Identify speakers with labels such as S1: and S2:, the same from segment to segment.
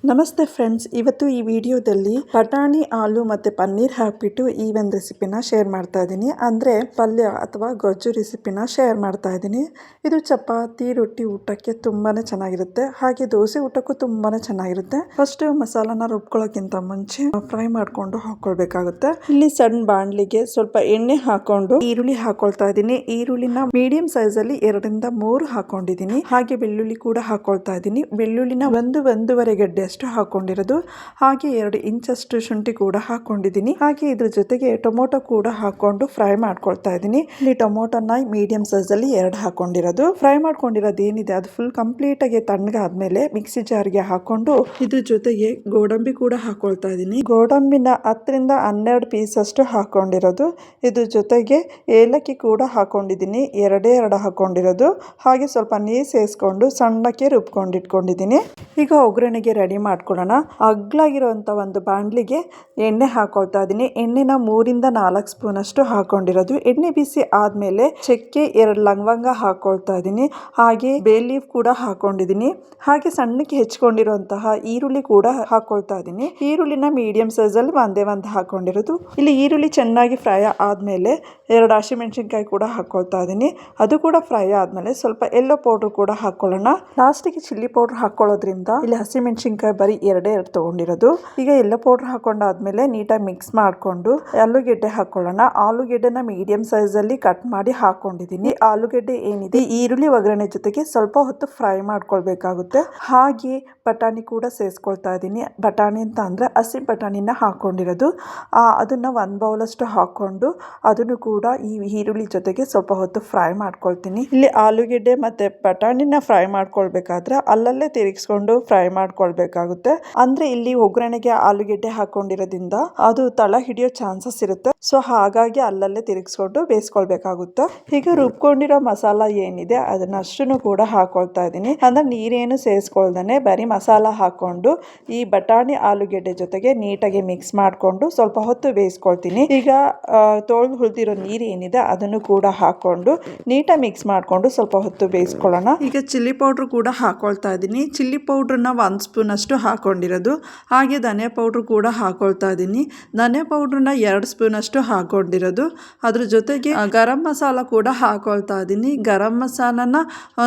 S1: ನಮಸ್ತೆ ಫ್ರೆಂಡ್ಸ್, ಇವತ್ತು ಈ ವಿಡಿಯೋದಲ್ಲಿ ಬಟಾಣಿ ಆಲೂ ಮತ್ತು ಪನ್ನೀರ್ ಹಾಕಿಬಿಟ್ಟು ಈ ಒಂದು ರೆಸಿಪಿನ ಶೇರ್ ಮಾಡ್ತಾ ಇದ್ದೀನಿ. ಅಂದರೆ ಪಲ್ಯ ಅಥವಾ ಗೊಜ್ಜು ರೆಸಿಪಿನ ಶೇರ್ ಮಾಡ್ತಾ ಇದ್ದೀನಿ. ಇದು ಚಪಾತಿ ರೊಟ್ಟಿ ಊಟಕ್ಕೆ ತುಂಬಾ ಚೆನ್ನಾಗಿರುತ್ತೆ, ಹಾಗೆ ದೋಸೆ ಊಟಕ್ಕೂ ತುಂಬಾ ಚೆನ್ನಾಗಿರುತ್ತೆ. ಫಸ್ಟ್ ಮಸಾಲಾನ ರುಬ್ಕೊಳ್ಳೋಕ್ಕಿಂತ ಮುಂಚೆ ಫ್ರೈ ಮಾಡಿಕೊಂಡು ಹಾಕೊಳ್ಬೇಕಾಗುತ್ತೆ. ಇಲ್ಲಿ ಸಣ್ಣ ಬಾಣಲಿಗೆ ಸ್ವಲ್ಪ ಎಣ್ಣೆ ಹಾಕೊಂಡು ಈರುಳ್ಳಿ ಹಾಕೊಳ್ತಾ ಇದ್ದೀನಿ. ಈರುಳ್ಳಿನ ಮೀಡಿಯಂ ಸೈಜಲ್ಲಿ 2 ರಿಂದ 3 ಹಾಕೊಂಡಿದ್ದೀನಿ. ಹಾಗೆ ಬೆಳ್ಳುಳ್ಳಿ ಕೂಡ ಹಾಕೊಳ್ತಾ ಇದ್ದೀನಿ. ಬೆಳ್ಳುಳ್ಳಿನ ಒಂದೂವರೆ ಗಡ್ಡೆ ಹಾಕೊಂಡಿರೋದು, ಹಾಗೆ 2 ಇಂಚಷ್ಟು ಶುಂಠಿ ಕೂಡ ಹಾಕೊಂಡಿದ್ದೀನಿ. ಹಾಗೆ ಇದ್ರ ಜೊತೆಗೆ ಟೊಮೊಟೊ ಕೂಡ ಹಾಕೊಂಡು ಫ್ರೈ ಮಾಡ್ಕೊಳ್ತಾ ಇದ್ದೀನಿ. ಇಲ್ಲಿ ಟೊಮೊಟೊನ ಮೀಡಿಯಂ ಸೈಜ್ ಅಲ್ಲಿ 2 ಹಾಕೊಂಡಿರೋದು. ಫ್ರೈ ಮಾಡ್ಕೊಂಡಿರೋದು ಏನಿದೆ ಅದು ಫುಲ್ ಕಂಪ್ಲೀಟ್ ಆಗಿ ತಣ್ಣಗಾದ್ಮೇಲೆ ಮಿಕ್ಸಿ ಜಾರ್ಗೆ ಹಾಕೊಂಡು ಇದ್ರ ಜೊತೆಗೆ ಗೋಡಂಬಿ ಕೂಡ ಹಾಕೊಳ್ತಾ ಇದ್ದೀನಿ. ಗೋಡಂಬಿನ 10 ರಿಂದ 12 ಪೀಸ್ ಅಷ್ಟು ಹಾಕೊಂಡಿರೋದು. ಇದ್ರ ಜೊತೆಗೆ ಏಲಕ್ಕಿ ಕೂಡ ಹಾಕೊಂಡಿದ್ದೀನಿ, 2 ಹಾಕೊಂಡಿರೋದು. ಹಾಗೆ ಸ್ವಲ್ಪ ನೀರು ಸೇರಿಸ್ಕೊಂಡು ಸಣ್ಣಕ್ಕೆ ರುಬ್ಕೊಂಡು ಇಟ್ಕೊಂಡಿದ್ದೀನಿ. ಈಗ ಒಗ್ಗರಣೆಗೆ ರೆಡಿ ಮಾಡ್ಕೊಳ್ಳೋಣ. ಅಗ್ಲಾಗಿರುವಂಥ ಒಂದು ಬಾಣಲಿಗೆ ಎಣ್ಣೆ ಹಾಕೊಳ್ತಾ ಇದ್ದೀನಿ. ಎಣ್ಣೆನ 3 ರಿಂದ 4 ಸ್ಪೂನ್ ಅಷ್ಟು ಹಾಕೊಂಡಿರೋದು. ಎಣ್ಣೆ ಬಿಸಿ ಆದ್ಮೇಲೆ ಚಕ್ಕೆ 2 ಲವಂಗ ಹಾಕೊಳ್ತಾ ಇದ್ದೀನಿ. ಹಾಗೆ ಬೇ ಲೀಫ್ ಕೂಡ ಹಾಕೊಂಡಿದ್ದೀನಿ. ಹಾಗೆ ಸಣ್ಣಕ್ಕೆ ಹೆಚ್ಕೊಂಡಿರುವಂತಹ ಈರುಳ್ಳಿ ಕೂಡ ಹಾಕೊಳ್ತಾ ಇದ್ದೀನಿ. ಈರುಳ್ಳಿನ ಮೀಡಿಯಂ ಸೈಜ್ ಅಲ್ಲಿ ಒಂದೇ ಹಾಕೊಂಡಿರೋದು. ಇಲ್ಲಿ ಈರುಳ್ಳಿ ಚೆನ್ನಾಗಿ ಫ್ರೈ ಆದ್ಮೇಲೆ 2 ಹಸಿಮೆಣಸಿನಕಾಯಿ ಕೂಡ ಹಾಕೊಳ್ತಾ ಇದ್ದೀನಿ. ಅದು ಕೂಡ ಫ್ರೈ ಆದ್ಮೇಲೆ ಸ್ವಲ್ಪ ಎಲ್ಲೋ ಪೌಡರ್ ಕೂಡ ಹಾಕೊಳ್ಳೋಣ. ಲಾಸ್ಟಿಗೆ ಚಿಲ್ಲಿ ಪೌಡರ್ ಹಾಕೊಳ್ಳೋದ್ರಿಂದ ಇಲ್ಲಿ ಹಸಿಮೆಣಸಿನಕಾಯಿ ಬರೀ 2 ತಗೊಂಡಿರೋದು. ಈಗ ಎಲ್ಲ ಪೌಡರ್ ಹಾಕೊಂಡಾದ್ಮೇಲೆ ನೀಟಾಗಿ ಮಿಕ್ಸ್ ಮಾಡ್ಕೊಂಡು ಆಲೂಗೆಡ್ಡೆ ಹಾಕೊಳ್ಳೋಣ. ಆಲೂಗೆಡ್ಡೆನ ಮೀಡಿಯಂ ಸೈಜ್ ಅಲ್ಲಿ ಕಟ್ ಮಾಡಿ ಹಾಕೊಂಡಿದ್ದೀನಿ. ಆಲೂಗೆಡ್ಡೆ ಏನಿದೆ ಈರುಳ್ಳಿ ಒಗ್ಗರಣೆ ಜೊತೆಗೆ ಸ್ವಲ್ಪ ಹೊತ್ತು ಫ್ರೈ ಮಾಡ್ಕೊಳ್ಬೇಕಾಗುತ್ತೆ. ಹಾಗೆ ಬಟಾಣಿ ಕೂಡ ಸೇರಿಸ್ಕೊಳ್ತಾ ಇದ್ದೀನಿ. ಬಟಾಣಿ ಅಂತ ಅಂದ್ರೆ ಹಸಿ ಬಟಾಣಿನ ಹಾಕೊಂಡಿರೋದು. ಅದನ್ನ 1 ಬೌಲ್ ಅಷ್ಟು ಹಾಕೊಂಡು ಅದನ್ನು ಕೂಡ ಈ ಈರುಳ್ಳಿ ಜೊತೆಗೆ ಸ್ವಲ್ಪ ಹೊತ್ತು ಫ್ರೈ ಮಾಡ್ಕೊಳ್ತೀನಿ. ಇಲ್ಲಿ ಆಲೂಗೆಡ್ಡೆ ಮತ್ತೆ ಬಟಾಣಿನ ಫ್ರೈ ಮಾಡ್ಕೊಳ್ಬೇಕಾದ್ರೆ ಅಲ್ಲಲ್ಲೇ ತಿರುಗಿಸ್ಕೊಂಡು ಫ್ರೈ ಮಾಡ್ಕೊಳ್ಬೇಕಾಗುತ್ತೆ. ಅಂದ್ರೆ ಇಲ್ಲಿ ಒಗ್ಗರಣೆಗೆ ಆಲೂಗೆಡ್ಡೆ ಹಾಕೊಂಡಿರೋದ್ರಿಂದ ಅದು ತಳ ಹಿಡಿಯೋ ಚಾನ್ಸಸ್ ಇರುತ್ತೆ. ಸೊ ಹಾಗಾಗಿ ಅಲ್ಲಲ್ಲೇ ತಿರುಗಿಸ್ಕೊಂಡು ಬೇಯಿಸ್ಕೊಳ್ಬೇಕಾಗುತ್ತೆ. ಈಗ ರುಬ್ಕೊಂಡಿರೋ ಮಸಾಲ ಏನಿದೆ ಅದನ್ನ ಅಷ್ಟನ್ನು ಕೂಡ ಹಾಕೊಳ್ತಾ ಇದ್ದೀನಿ. ಅಂದ್ರೆ ನೀರೇನು ಸೇರಿಸ್ಕೊಳ್ದೇನೆ ಬರೀ ಮಸಾಲ ಹಾಕೊಂಡು ಈ ಬಟಾಣಿ ಆಲೂಗೆಡ್ಡೆ ಜೊತೆಗೆ ನೀಟಾಗಿ ಮಿಕ್ಸ್ ಮಾಡ್ಕೊಂಡು ಸ್ವಲ್ಪ ಹೊತ್ತು ಬೇಯಿಸ್ಕೊಳ್ತೀನಿ. ಈಗ ತೊಳೆದು ಹುಳಿದಿರೋ ನೀರು ಏನಿದೆ ಅದನ್ನು ಕೂಡ ಹಾಕೊಂಡು ನೀಟಾಗಿ ಮಿಕ್ಸ್ ಮಾಡ್ಕೊಂಡು ಸ್ವಲ್ಪ ಹೊತ್ತು ಬೇಯಿಸ್ಕೊಳ್ಳೋಣ. ಈಗ ಚಿಲ್ಲಿ ಪೌಡರ್ ಕೂಡ ಹಾಕೊಳ್ತಾ ಇದ್ದೀನಿ. ಚಿಲ್ಲಿ ಪೌಡ್ರನ್ನ 1 ಸ್ಪೂನ್ ಅಷ್ಟು ಹಾಕೊಂಡಿರೋದು. ಹಾಗೆ ಧನಿಯಾ ಪೌಡ್ರ್ ಕೂಡ ಹಾಕೊಳ್ತಾ ಇದ್ದೀನಿ. ಧನಿಯಾ ಪೌಡ್ರನ್ನ 2 ಸ್ಪೂನ್ ಅಷ್ಟು ಹಾಕೊಂಡಿರೋದು. ಅದ್ರ ಜೊತೆಗೆ ಗರಂ ಮಸಾಲ ಕೂಡ ಹಾಕೊಳ್ತಾ ಇದ್ದೀನಿ. ಗರಂ ಮಸಾಲನ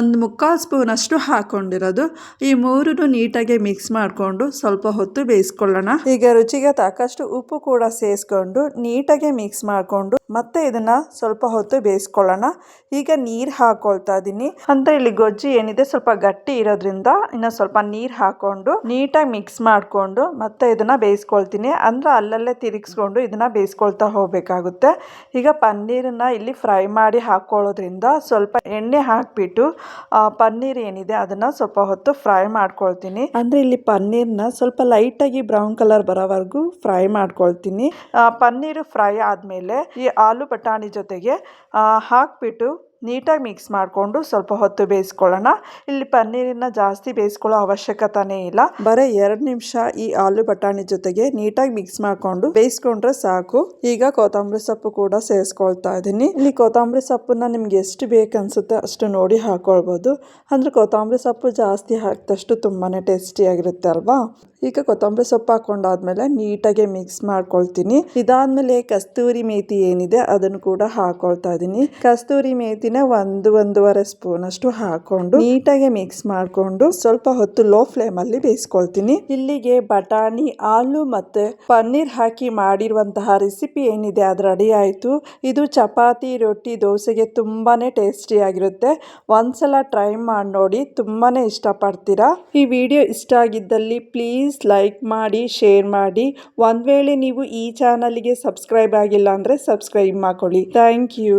S1: 1/4 ಸ್ಪೂನ್ ಅಷ್ಟು ಹಾಕೊಂಡಿರೋದು. ಈ 3 ನೀಟಾಗಿ ಮಿಕ್ಸ್ ಮಾಡಿಕೊಂಡು ಸ್ವಲ್ಪ ಹೊತ್ತು ಬೇಯಿಸ್ಕೊಳ್ಳೋಣ. ಈಗ ರುಚಿಗೆ ತಕ್ಕಷ್ಟು ಉಪ್ಪು ಕೂಡ ಸೇರಿಸ್ಕೊಂಡು ನೀಟಾಗಿ ಮಿಕ್ಸ್ ಮಾಡಿಕೊಂಡು ಮತ್ತೆ ಇದನ್ನ ಸ್ವಲ್ಪ ಹೊತ್ತು ಬೇಯಿಸ್ಕೊಳ್ಳೋಣ. ಈಗ ನೀರು ಹಾಕೊಳ್ತಾ ಇದ್ದೀನಿ. ಅಂದ್ರೆ ಇಲ್ಲಿ ಗೊಜ್ಜು ಏನಿದೆ ಸ್ವಲ್ಪ ಗಟ್ಟಿ ಇರೋದ್ರಿಂದ ಇನ್ನು ಸ್ವಲ್ಪ ನೀರು ಹಾಕೊಂಡು ನೀಟಾಗಿ ಮಿಕ್ಸ್ ಮಾಡಿಕೊಂಡು ಮತ್ತೆ ಇದನ್ನ ಬೇಯಿಸ್ಕೊಳ್ತೀನಿ. ಅಂದ್ರೆ ಅಲ್ಲಲ್ಲೇ ತಿರುಗಿಸ್ಕೊಂಡು ಇದನ್ನ ಬೇಯಿಸ್ಕೊಳ್ತಾ ಹೋಗ್ಬೇಕಾಗುತ್ತೆ. ಈಗ ಪನ್ನೀರನ್ನ ಇಲ್ಲಿ ಫ್ರೈ ಮಾಡಿ ಹಾಕೊಳ್ಳೋದ್ರಿಂದ ಸ್ವಲ್ಪ ಎಣ್ಣೆ ಹಾಕ್ಬಿಟ್ಟು ಪನ್ನೀರ್ ಏನಿದೆ ಅದನ್ನ ಸ್ವಲ್ಪ ಹೊತ್ತು ಫ್ರೈ ಮಾಡ್ಕೊಳ್ತೀನಿ. ಅಂದ್ರೆ ಇಲ್ಲಿ ಪನ್ನೀರ್ನ ಸ್ವಲ್ಪ ಲೈಟ್ ಆಗಿ ಬ್ರೌನ್ ಕಲರ್ ಬರೋವರೆಗೂ ಫ್ರೈ ಮಾಡ್ಕೊಳ್ತೀನಿ. ಪನ್ನೀರ್ ಫ್ರೈ ಆದ್ಮೇಲೆ ಈ ಆಲೂ ಬಟಾಣಿ ಜೊತೆಗೆ ಹಾಕ್ಬಿಟ್ಟು ನೀಟಾಗಿ ಮಿಕ್ಸ್ ಮಾಡಿಕೊಂಡು ಸ್ವಲ್ಪ ಹೊತ್ತು ಬೇಯಿಸ್ಕೊಳ್ಳೋಣ. ಇಲ್ಲಿ ಪನ್ನೀರನ್ನ ಜಾಸ್ತಿ ಬೇಯಿಸ್ಕೊಳ್ಳೋ ಅವಶ್ಯಕತೆನೇ ಇಲ್ಲ. ಬರೀ 2 ನಿಮಿಷ ಈ ಆಲೂ ಬಟಾಣಿ ಜೊತೆಗೆ ನೀಟಾಗಿ ಮಿಕ್ಸ್ ಮಾಡಿಕೊಂಡು ಬೇಯಿಸ್ಕೊಂಡ್ರೆ ಸಾಕು. ಈಗ ಕೊತ್ತಂಬರಿ ಸೊಪ್ಪು ಕೂಡ ಸೇರಿಸ್ಕೊಳ್ತಾ ಇದ್ದೀನಿ. ಇಲ್ಲಿ ಕೊತ್ತಂಬರಿ ಸೊಪ್ಪನ್ನ ನಿಮ್ಗೆ ಎಷ್ಟು ಬೇಕನ್ಸುತ್ತೆ ಅಷ್ಟು ನೋಡಿ ಹಾಕೊಳ್ಬೋದು. ಅಂದ್ರೆ ಕೊತ್ತಂಬರಿ ಸೊಪ್ಪು ಜಾಸ್ತಿ ಹಾಕಿದಷ್ಟು ತುಂಬಾನೇ ಟೇಸ್ಟಿ ಆಗಿರುತ್ತೆ ಅಲ್ವಾ. ಈಗ ಕೊತ್ತಂಬರಿ ಸೊಪ್ಪು ಹಾಕೊಂಡಾದ್ಮೇಲೆ ನೀಟಾಗಿ ಮಿಕ್ಸ್ ಮಾಡ್ಕೊಳ್ತೀನಿ. ಇದಾದ್ಮೇಲೆ ಕಸ್ತೂರಿ ಮೇಥಿ ಏನಿದೆ ಅದನ್ನು ಕೂಡ ಹಾಕೊಳ್ತಾ ಇದ್ದೀನಿ. ಕಸ್ತೂರಿ ಮೇಥಿನ 1-1.5 ಸ್ಪೂನ್ ಅಷ್ಟು ಹಾಕೊಂಡು ನೀಟಾಗಿ ಮಿಕ್ಸ್ ಮಾಡ್ಕೊಂಡು ಸ್ವಲ್ಪ ಹೊತ್ತು ಲೋ ಫ್ಲೇಮ್ ಅಲ್ಲಿ ಬೇಯಿಸ್ಕೊಳ್ತೀನಿ. ಇಲ್ಲಿಗೆ ಬಟಾಣಿ ಆಲೂ ಮತ್ತೆ ಪನ್ನೀರ್ ಹಾಕಿ ಮಾಡಿರುವಂತಹ ರೆಸಿಪಿ ಏನಿದೆ ಅದು ರೆಡಿ ಆಯ್ತು. ಇದು ಚಪಾತಿ ರೊಟ್ಟಿ ದೋಸೆಗೆ ತುಂಬಾನೇ ಟೇಸ್ಟಿ ಆಗಿರುತ್ತೆ. ಒಂದ್ಸಲ ಟ್ರೈ ಮಾಡಿ ನೋಡಿ, ತುಂಬಾನೇ ಇಷ್ಟಪಡ್ತೀರಾ. ಈ ವಿಡಿಯೋ ಇಷ್ಟ ಆಗಿದ್ದಲ್ಲಿ ಪ್ಲೀಸ್ ಲೈಕ್ ಮಾಡಿ, ಶೇರ್ ಮಾಡಿ. ಒಂದ್ ವೇಳೆ ನೀವು ಈ ಚಾನಲ್ಗೆ ಸಬ್ಸ್ಕ್ರೈಬ್ ಆಗಿಲ್ಲ ಅಂದ್ರೆ ಸಬ್ಸ್ಕ್ರೈಬ್ ಮಾಡ್ಕೊಳ್ಳಿ. Thank you.